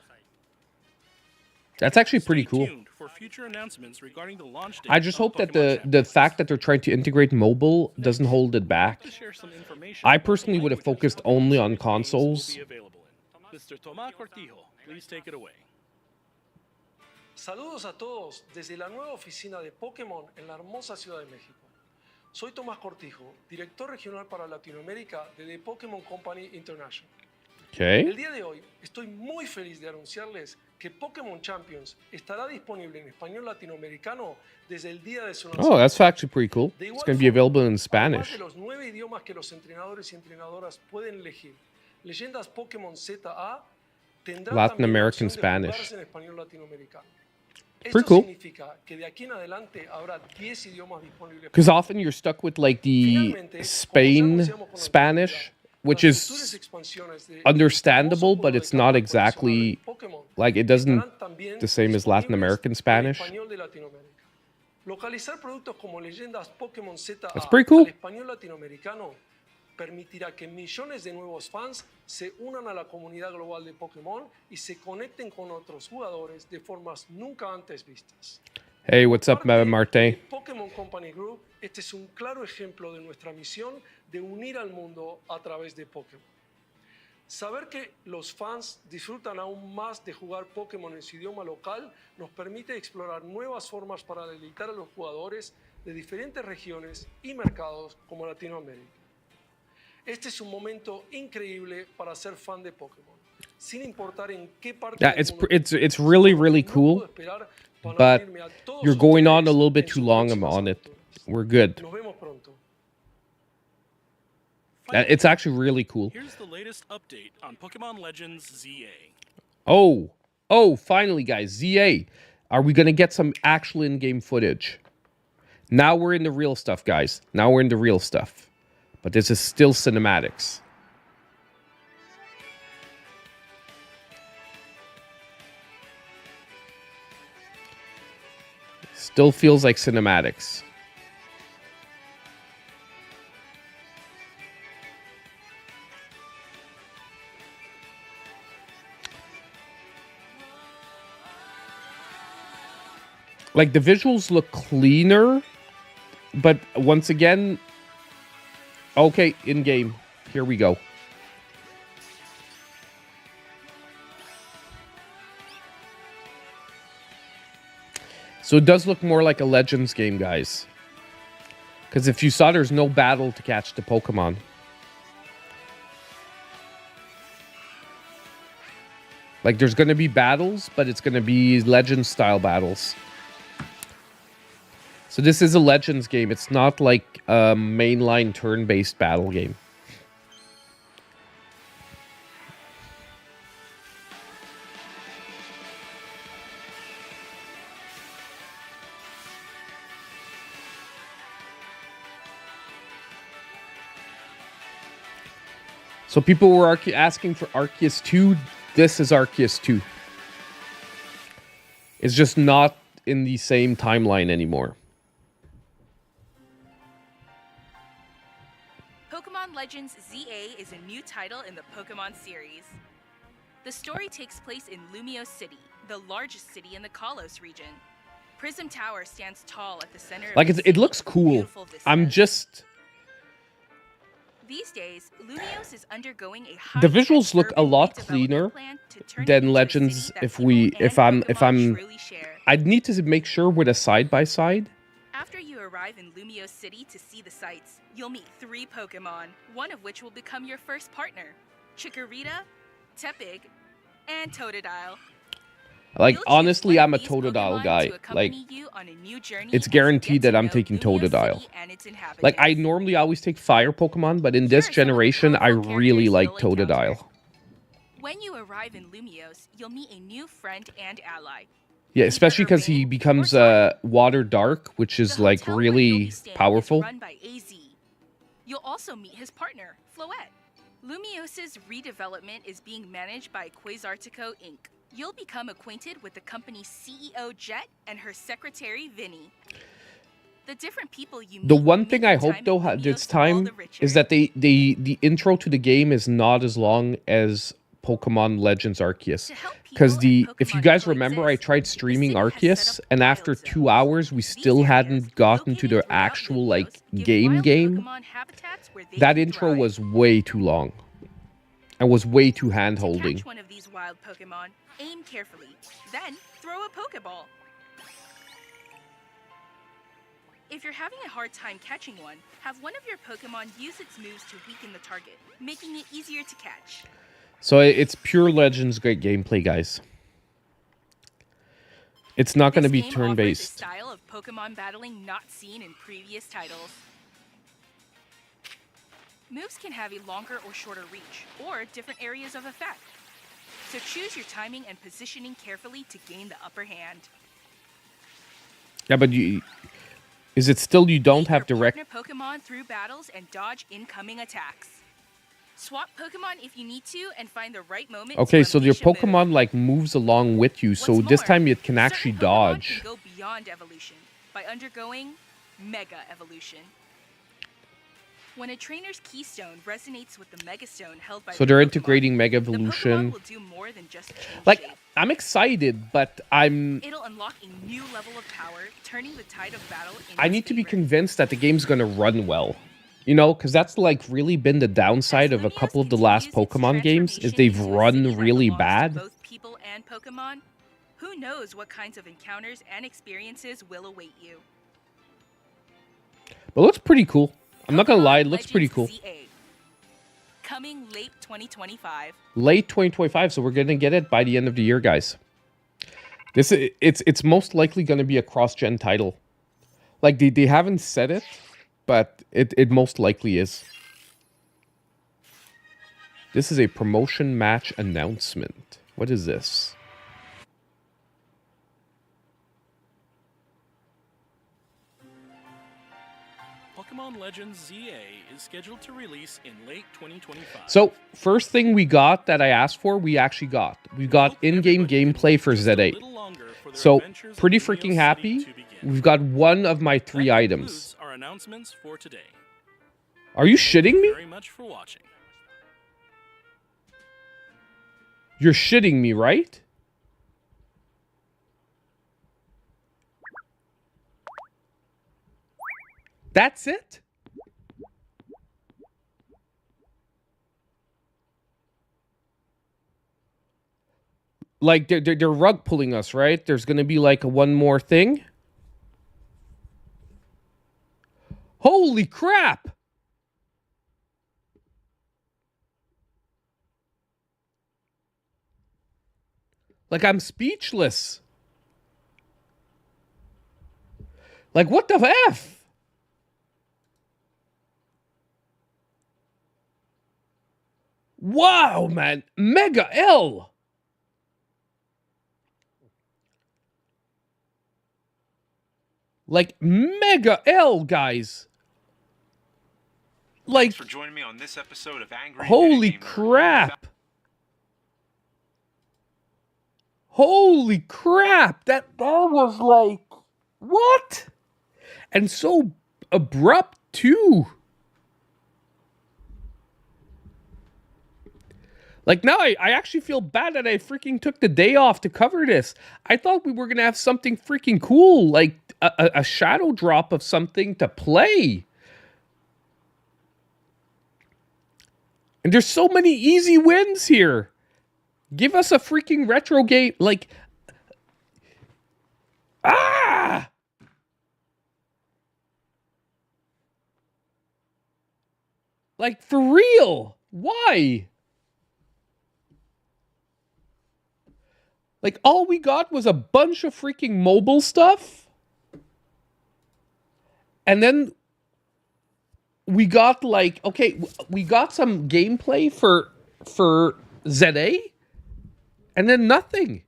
That's actually pretty Stay cool. tuned for future announcements regarding the launch date I just of hope that Pokemon the Champions. fact that they're trying to integrate mobile doesn't hold it back. To share some information I about the personally would have languages focused Pokemon only on series games will consoles. be available in. Mr. Tomás Cortijo, please take it away. Saludos a todos desde la nueva oficina de Pokémon en la hermosa Ciudad de México. Soy Tomás Cortijo, director regional para Latinoamérica de The Pokémon Company International. El Okay. día de hoy estoy muy feliz de anunciarles que Pokémon Champions estará disponible en español latinoamericano desde el día de su Oh, lanzamiento. that's actually pretty cool. De It's igual going to be forma, available in además Spanish. de los 9 idiomas que los entrenadores y entrenadoras pueden elegir, Leyendas Pokémon ZA tendrá Latin también la American opción de Spanish. jugarse en español latinoamericano. Pretty Esto cool. significa que de aquí en adelante habrá 10 idiomas disponibles. Because often you're stuck with like the Finalmente, como ya Spain anunciamos con Spanish, anterioridad, which las futuras is expansiones de understandable, famoso but juego de it's not cartas coleccionables exactly Pokémon like it doesn't estarán también the same as Latin disponibles American en Spanish. español de Latinoamérica. Localizar productos como leyendas Pokémon ZA That's pretty cool. al español latinoamericano permitirá que millones de nuevos fans se unan a la comunidad global de Pokémon y se conecten con otros jugadores de formas nunca antes vistas. Hey, what's up, Parte de Marte? Pokémon Company Group, este es un claro ejemplo de nuestra misión de unir al mundo a través de Pokémon. Saber que los fans disfrutan aún más de jugar Pokémon en su idioma local nos permite explorar nuevas formas para deleitar a los jugadores de diferentes regiones y mercados como Latinoamérica. Este es un momento increíble para ser fan de Pokémon, sin importar en qué parte Yeah, del mundo it's really really no cool, puedo esperar para but unirme a todos you're going on a ustedes little bit en too sus long próximas on it. aventuras. We're good. Nos vemos pronto. It's actually really cool. Here's the latest update on Pokemon Legends ZA. Oh, finally, guys, ZA. Are we gonna get some actual in-game footage? Now we're in the real stuff, guys. Now we're in the real stuff. But this is still cinematics. Still feels like cinematics. Like, the visuals look cleaner, but once again, okay, in-game. Here we go. So it does look more like a Legends game, guys. Because if you saw, there's no battle to catch the Pokemon. Like, there's going to be battles, but it's going to be Legends-style battles. So this is a Legends game. It's not like a mainline turn-based battle game. So people were asking for Arceus 2. This is Arceus 2. It's just not in the same timeline anymore. Pokemon Legends ZA is a new title in the Pokemon series. The story takes place in Lumiose City, the largest city in the Kalos region. Prism Tower stands tall at the center of Like, the it city looks with cool. beautiful I'm vistas. just... These days, Lumiose is undergoing a The visuals high-tech look a urban lot redevelopment cleaner plan to turn it than into a Legends city that if people and if Pokemon I'm truly share. I'd need to make sure with a side-by-side. After you arrive in Lumiose City to see the sights, you'll meet 3 Pokemon, one of which will become your first partner: Chikorita, Tepig, and Totodile. Like, You'll choose honestly, one I'm a of these Totodile Pokemon guy. to accompany Like, you on a new journey it's as you guaranteed get that to I'm know taking Lumiose Totodile. City and its Like, I inhabitants. normally always take fire Pokemon, but in Here this are some of the generation, I colorful really characters like you'll encounter. Totodile. When you arrive in Lumiose, you'll meet a new friend and ally. Yeah, Either especially because he Urbane becomes or Water Dark, which is The like hotel where you'll really be staying is powerful. run by AZ. You'll also meet his partner, Floette. Lumiose's redevelopment is being managed by Quasartico Inc. You'll become acquainted with the company's CEO Jet and her secretary Vinny. The different people you meet The one make thing your I hope time though in Lumiose this all time the richer. is that the intro to the game is not as long as Pokemon Legends Arceus. To help Because people and if you Pokemon guys remember, I coexist, tried the streaming city has set Arceus, up and wild after 2 zones. hours, we These still areas, hadn't gotten to located the throughout actual Lumiose, like give game wild game. Pokemon habitats where they That can intro thrive. was way too long. And was way too hand To holding. catch one of these wild Pokemon, aim carefully, then throw a Pokeball. If you're having a hard time catching one, have one of your Pokemon use its moves to weaken the target, making it easier to catch. So it's pure Legends great gameplay, guys. It's not going to be This game offers a turn-based. style of Pokemon battling not seen in previous titles. Moves can have a longer or shorter reach, or different areas of effect. So choose your timing and positioning carefully to gain the upper hand. Yeah, but is it still you don't Lead have your direct... partner Pokemon through battles and dodge incoming attacks. Swap Pokemon if you need to and find the right moment Okay, to so your unleash a move. Pokemon, like, moves along with you, so What's this more, time it can actually certain Pokemon dodge. can go beyond evolution by undergoing Mega Evolution. When a trainer's keystone resonates with the Mega Stone held by So the they're Pokemon, integrating Mega the Pokemon Evolution. will do more than just change Like, shape. I'm excited, but I'm... It'll unlock a new level of power, turning the tide of battle in I its need to be favor. convinced that the game's gonna run well. You know, because that's, like, really been the downside of a Limios couple of the last continues its Pokemon games, is transformation they've into a run city that really belongs to bad. both people and Pokemon, who knows what kinds of encounters and experiences will await you. But it looks pretty cool. I'm not gonna Pokemon lie, it looks pretty Legends cool. ZA. Coming late 2025. Late 2025, so we're gonna get it by the end of the year, guys. It's most likely gonna be a cross-gen title. Like, they haven't said it, but it most likely is. This is a promotion match announcement. What is this? Pokemon Legends ZA is scheduled to release in late 2025. So, first thing we got that I asked for, we actually got. We got in-game gameplay for ZA. So, pretty freaking happy. We've got one of my 3 items. Our announcements for today. Are you shitting me? Very much for watching. You're shitting me, right? That's it? Like, they're rug pulling us, right? There's gonna be, like, one more thing? Holy crap! Like, I'm speechless. Like, what the F? Wow, man. Mega L. Like, Mega L, guys. Like, Thanks for joining me on this episode of Angry holy Video Gamer. crap. Holy crap. That was like, what? And so abrupt, too. Like, now I actually feel bad that I freaking took the day off to cover this. I thought we were going to have something freaking cool, like a shadow drop of something to play. And there's so many easy wins here. Give us a freaking retro game. Like, ah! Like, for real. Why? Like, all we got was a bunch of freaking mobile stuff. And then we got, like, okay, we got some gameplay for ZA. And then nothing.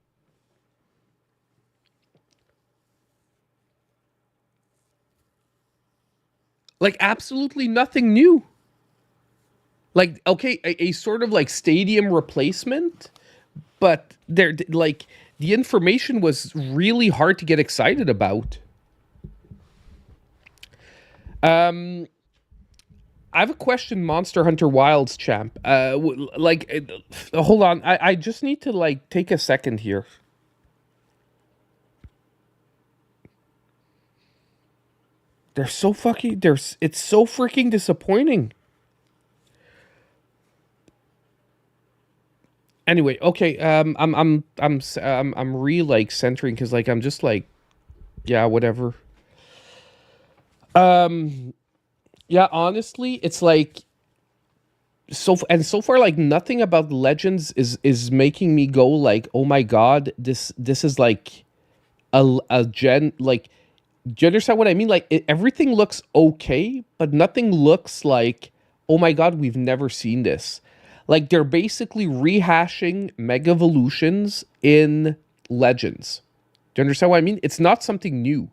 Like, absolutely nothing new. Like, okay, a sort of, like, stadium replacement. But there, like, the information was really hard to get excited about. I have a question, Monster Hunter Wilds champ. Hold on. I just need to, like, take a second here. It's so freaking disappointing. Anyway, okay. I'm like centering because, like, I'm just like, yeah, whatever. Yeah, honestly, it's like so far, like, nothing about Legends is making me go like, oh my god, this is like a gen, like, do you understand what I mean? Like, everything looks okay, but nothing looks like, oh my god, we've never seen this. Like, they're basically rehashing Mega Evolutions in Legends. Do you understand what I mean? It's not something new.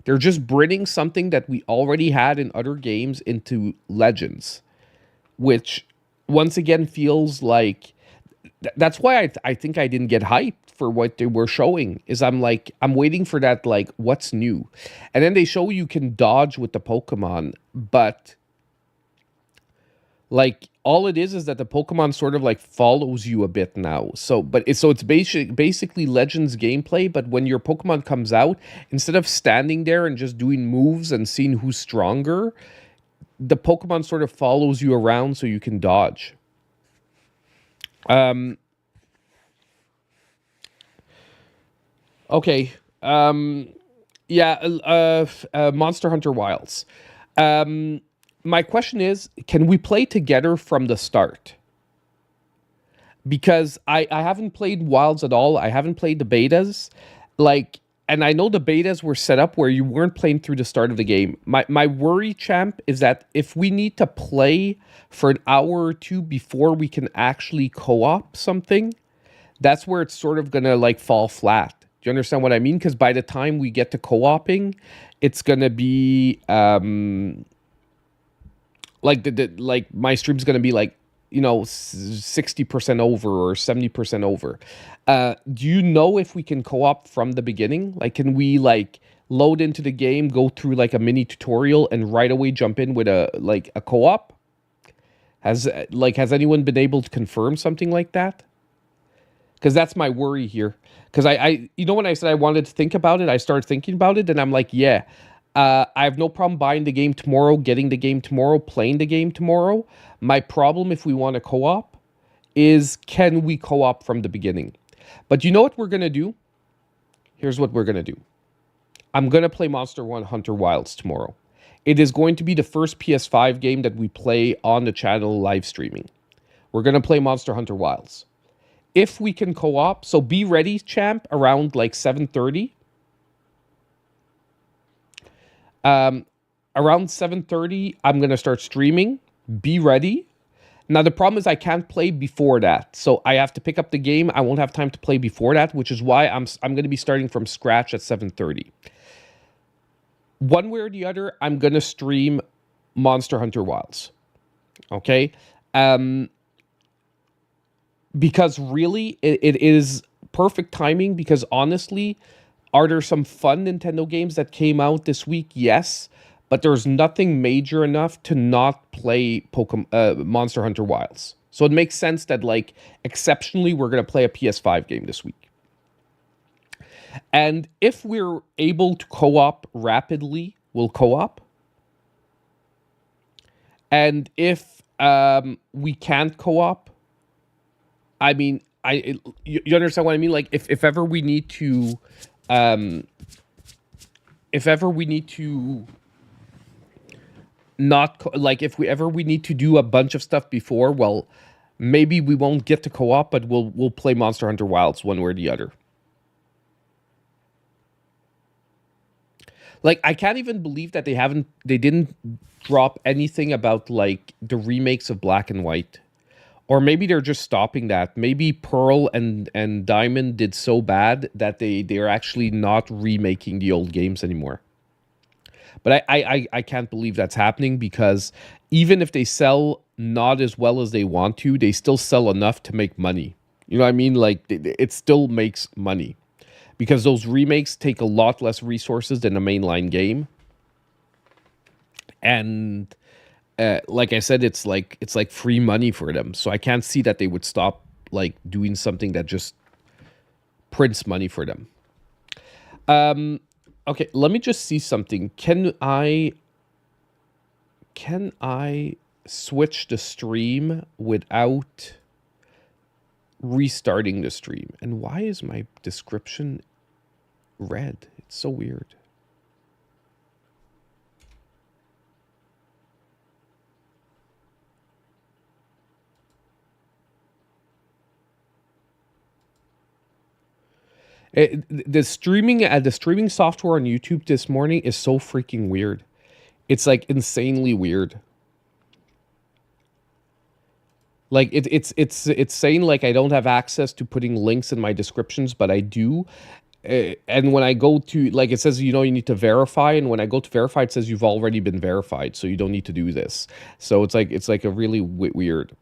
They're just bringing something that we already had in other games into Legends, which once again feels like that's why I think I didn't get hyped for what they were showing. Is I'm like, I'm waiting for that, like, what's new? And then they show you can dodge with the Pokemon, but like all it is that the Pokemon sort of like follows you a bit now. So it's basically Legends gameplay, but when your Pokemon comes out, instead of standing there and just doing moves and seeing who's stronger, the Pokemon sort of follows you around so you can dodge. Okay. Yeah. Monster Hunter Wilds. My question is, can we play together from the start? Because I haven't played Wilds at all. I haven't played the betas. Like, and I know the betas were set up where you weren't playing through the start of the game. My worry, champ, is that if we need to play for an hour or two before we can actually co-op something, that's where it's sort of gonna like fall flat. Do you understand what I mean? Because by the time we get to co-oping, it's gonna be like like my stream's gonna be like, 60% over or 70% over. Do you know if we can co-op from the beginning? Like, can we like load into the game, go through like a mini tutorial, and right away jump in with a co-op? Has anyone been able to confirm something like that? Because that's my worry here. Because I when I said I wanted to think about it, I started thinking about it, and I'm like, yeah, I have no problem buying the game tomorrow, getting the game tomorrow, playing the game tomorrow. My problem, if we want to co-op, is can we co-op from the beginning? But you know what we're going to do? Here's what we're going to do. I'm going to play Monster Hunter Wilds tomorrow. It is going to be the first PS5 game that we play on the channel live streaming. We're going to play Monster Hunter Wilds. If we can co-op, so be ready, champ, around like 7:30. Around 7:30, I'm going to start streaming. Be ready. Now, the problem is I can't play before that. So I have to pick up the game. I won't have time to play before that, which is why I'm going to be starting from scratch at 7:30. One way or the other, I'm going to stream Monster Hunter Wilds. Okay? Because really, it is perfect timing, because honestly, are there some fun Nintendo games that came out this week? Yes. But there's nothing major enough to not play Monster Hunter Wilds. So it makes sense that, like, exceptionally, we're going to play a PS5 game this week. And if we're able to co-op rapidly, we'll co-op. And if we can't co-op, I mean, you understand what I mean? Like, if ever we need to, if we need to do a bunch of stuff before, well, maybe we won't get to co-op, but we'll play Monster Hunter Wilds one way or the other. Like, I can't even believe that they didn't drop anything about like the remakes of Black and White. Or maybe they're just stopping that. Maybe Pearl and Diamond did so bad that they're actually not remaking the old games anymore. But I can't believe that's happening, because even if they sell not as well as they want to, they still sell enough to make money. You know what I mean? Like, it still makes money, because those remakes take a lot less resources than a mainline game. And like I said, it's like free money for them. So I can't see that they would stop like doing something that just prints money for them. Okay, let me just see something. Can I switch the stream without restarting the stream? And why is my description red? It's so weird. The streaming software on YouTube this morning is so freaking weird. It's like insanely weird. Like it's saying like I don't have access to putting links in my descriptions, but I do. and when I go to, like, it says, you need to verify, and when I go to verify, it says you've already been verified, so you don't need to do this. So it's like a really weird.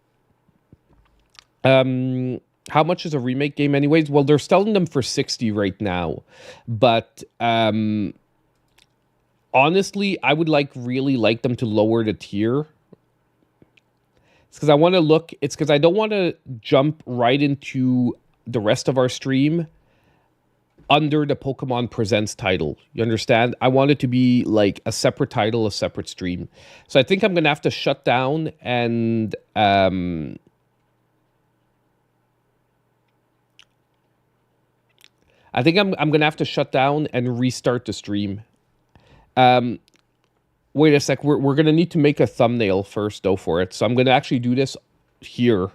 How much is a remake game anyways? Well, they're selling them for 60 right now, but honestly, I would really like them to lower the tier. It's because I want to look. It's because I don't want to jump right into the rest of our stream under the Pokemon Presents title. You understand? I want it to be like a separate title, a separate stream. So I think I'm gonna have to shut down and I think I'm gonna have to shut down and restart the stream. Wait a sec. We're gonna need to make a thumbnail first, though, for it. So I'm gonna actually do this here.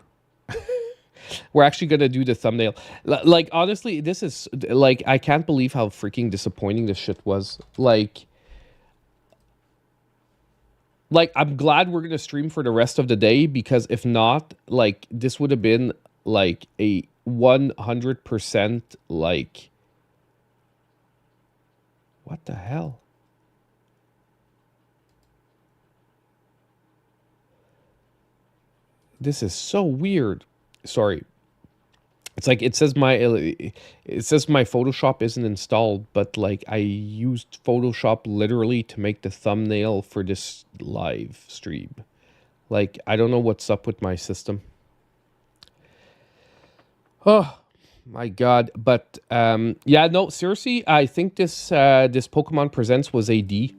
We're actually gonna do the thumbnail. Like, honestly, this is like, I can't believe how freaking disappointing this shit was. Like I'm glad we're gonna stream for the rest of the day, because if not, like, this would have been like a 100% like, what the hell? This is so weird. Sorry. It's like it says my Photoshop isn't installed, but like I used Photoshop literally to make the thumbnail for this live stream. Like, I don't know what's up with my system. Oh my god. But yeah, no, seriously, I think this Pokemon Presents was a D.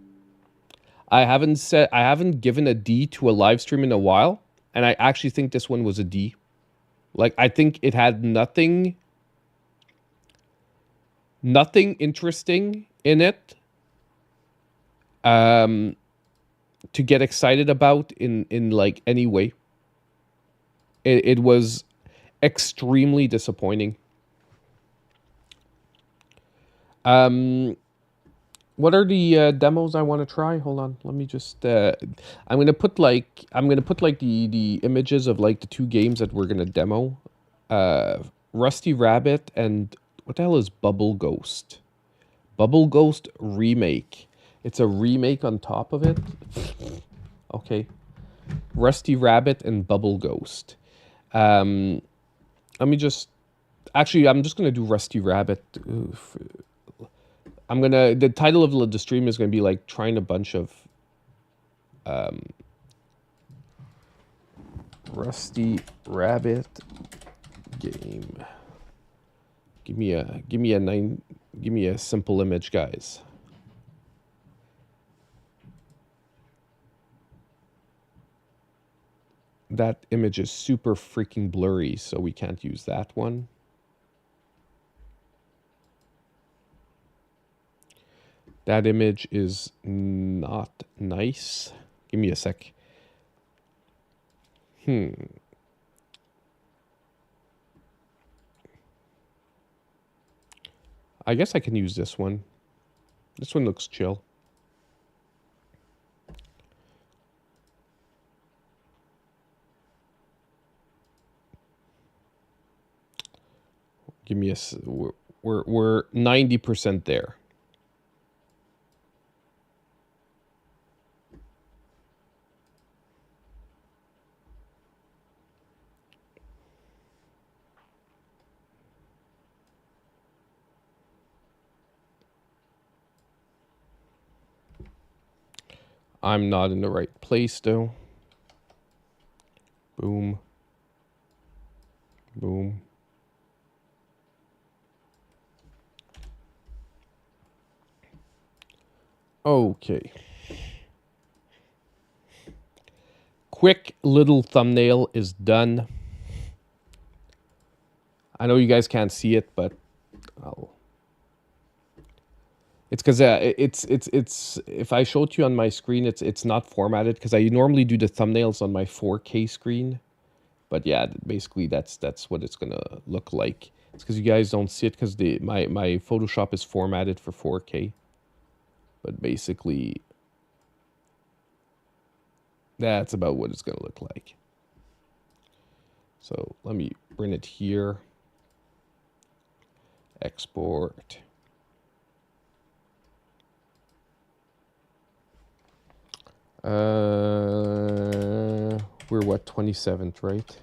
I haven't given a D to a live stream in a while, and I actually think this one was a D. Like, I think it had nothing interesting in it to get excited about in like any way. It was extremely disappointing. What are the demos I want to try? Hold on, let me just. I'm gonna put like the images of like the two games that we're gonna demo. Rusty Rabbit and what the hell is Bubble Ghost? Bubble Ghost remake. It's a remake on top of it. Okay, Rusty Rabbit and Bubble Ghost. Let me just. Actually, I'm just gonna do Rusty Rabbit. Oof. The title of the stream is gonna be like trying a bunch of Rusty Rabbit game. Give me a simple image, guys. That image is super freaking blurry, so we can't use that one. That image is not nice. Give me a sec. I guess I can use this one. This one looks chill. Give me a. We're 90% there. I'm not in the right place, though. Boom. Boom. Okay. Quick little thumbnail is done. I know you guys can't see it, but it's because it's if I show it to you on my screen, it's not formatted, because I normally do the thumbnails on my 4K screen. But yeah, basically that's what it's gonna look like. It's because you guys don't see it because my Photoshop is formatted for 4K. But basically, that's about what it's gonna look like. So let me bring it here. Export. We're what, 27th, right?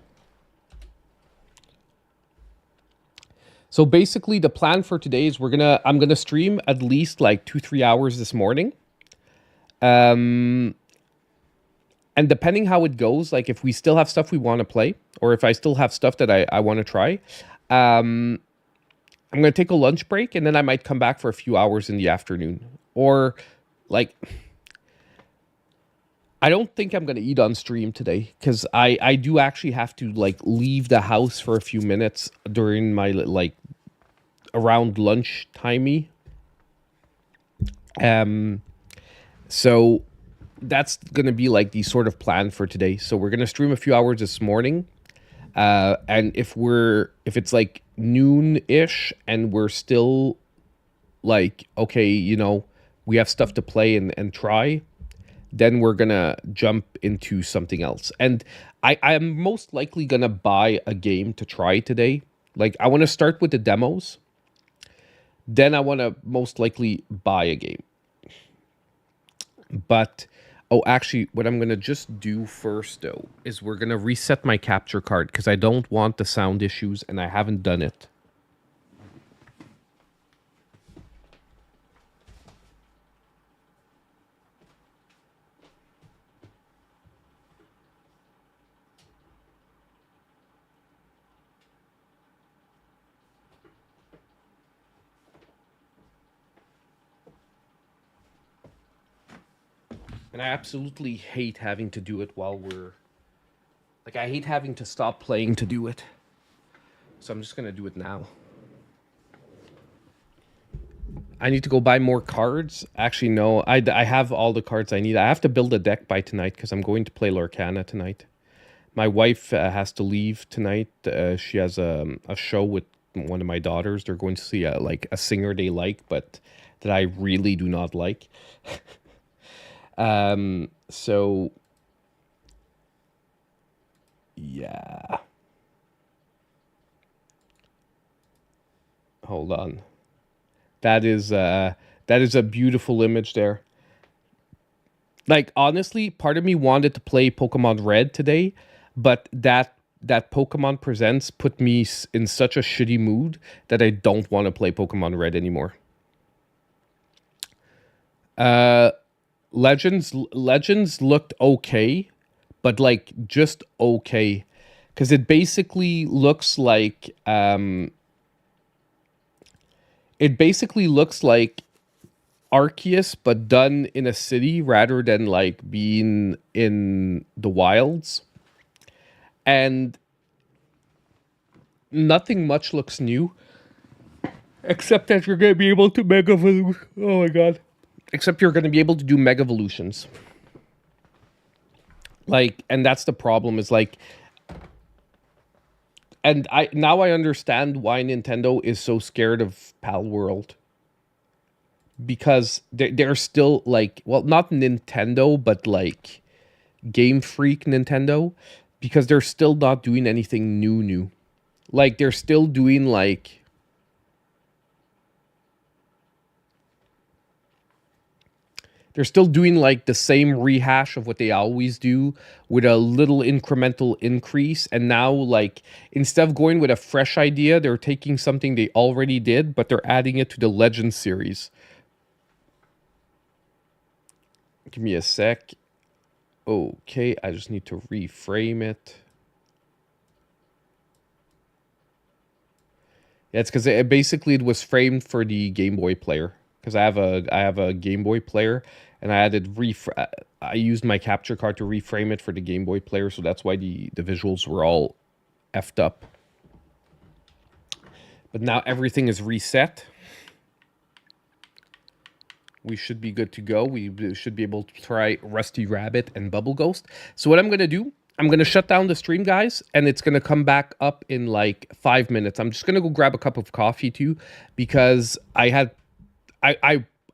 So basically the plan for today is I'm gonna stream at least like 2-3 hours this morning. And depending how it goes, like if we still have stuff we want to play, or if I still have stuff that I want to try, I'm going to take a lunch break and then I might come back for a few hours in the afternoon. Or like, I don't think I'm going to eat on stream today because I do actually have to like leave the house for a few minutes during my like around lunch timey. So that's going to be like the sort of plan for today. So we're going to stream a few hours this morning. And if it's like noon-ish and we're still like, okay, you know, we have stuff to play and try, then we're gonna jump into something else. And I'm most likely gonna buy a game to try today. Like I want to start with the demos. Then I want to most likely buy a game. But oh, actually, what I'm going to just do first, though, is we're going to reset my capture card because I don't want the sound issues, and I haven't done it. And I absolutely hate having to do it while we're... Like, I hate having to stop playing to do it. So I'm just going to do it now. I need to go buy more cards. Actually, no. I have all the cards I need. I have to build a deck by tonight because I'm going to play Lorcana tonight. My wife has to leave tonight. She has a show with one of my daughters. They're going to see a singer they like, but that I really do not like. So yeah. Hold on. That is a beautiful image there. Like honestly, part of me wanted to play Pokemon Red today, but that Pokemon Presents put me in such a shitty mood that I don't want to play Pokemon Red anymore. Legends looked okay, but like just okay, because it basically looks like Arceus but done in a city rather than like being in the wilds, and nothing much looks new except that you're gonna be able to mega evolution. Oh my god. Except you're going to be able to do Mega Evolutions. Like, and that's the problem is like, and I understand why Nintendo is so scared of Pal World. Because they're still like, well, not Nintendo, but like Game Freak Nintendo. Because they're still not doing anything new. Like, they're still doing like... They're still doing like the same rehash of what they always do with a little incremental increase. And now like instead of going with a fresh idea, they're taking something they already did, but they're adding it to the Legends series. Give me a sec. Okay, I just need to reframe it. Yeah, it's because it was framed for the Game Boy player. Because I have a Game Boy player, and I used my capture card to reframe it for the Game Boy player, so that's why the visuals were all effed up. But now everything is reset. We should be good to go. We should be able to try Rusty Rabbit and Bubble Ghost. So what I'm going to do, I'm going to shut down the stream, guys, and it's going to come back up in like 5 minutes. I'm just going to go grab a cup of coffee too, because I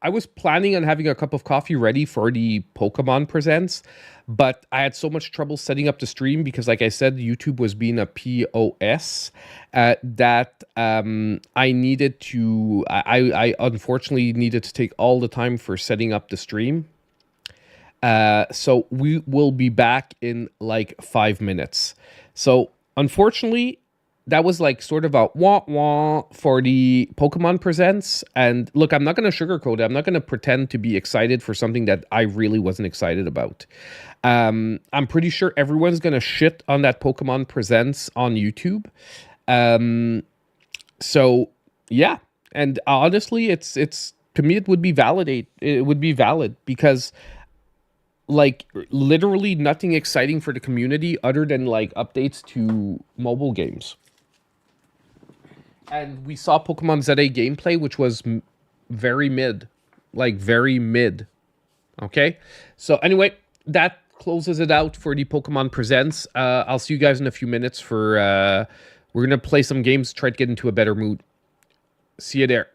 was planning on having a cup of coffee ready for the Pokemon Presents, but I had so much trouble setting up the stream because, like I said, YouTube was being a POS that I needed to... I unfortunately needed to take all the time for setting up the stream. So we will be back in like 5 minutes. So unfortunately, that was like sort of a wah wah for the Pokemon Presents. And look, I'm not going to sugarcoat it. I'm not going to pretend to be excited for something that I really wasn't excited about. I'm pretty sure everyone's going to shit on that Pokemon Presents on YouTube. So yeah, and honestly, it's to me it would be valid because like literally nothing exciting for the community other than like updates to mobile games. And we saw Pokemon ZA gameplay, which was very mid, like very mid. Okay, so anyway, that closes it out for the Pokemon Presents. I'll see you guys in a few minutes for we're gonna play some games, try to get into a better mood. See you there.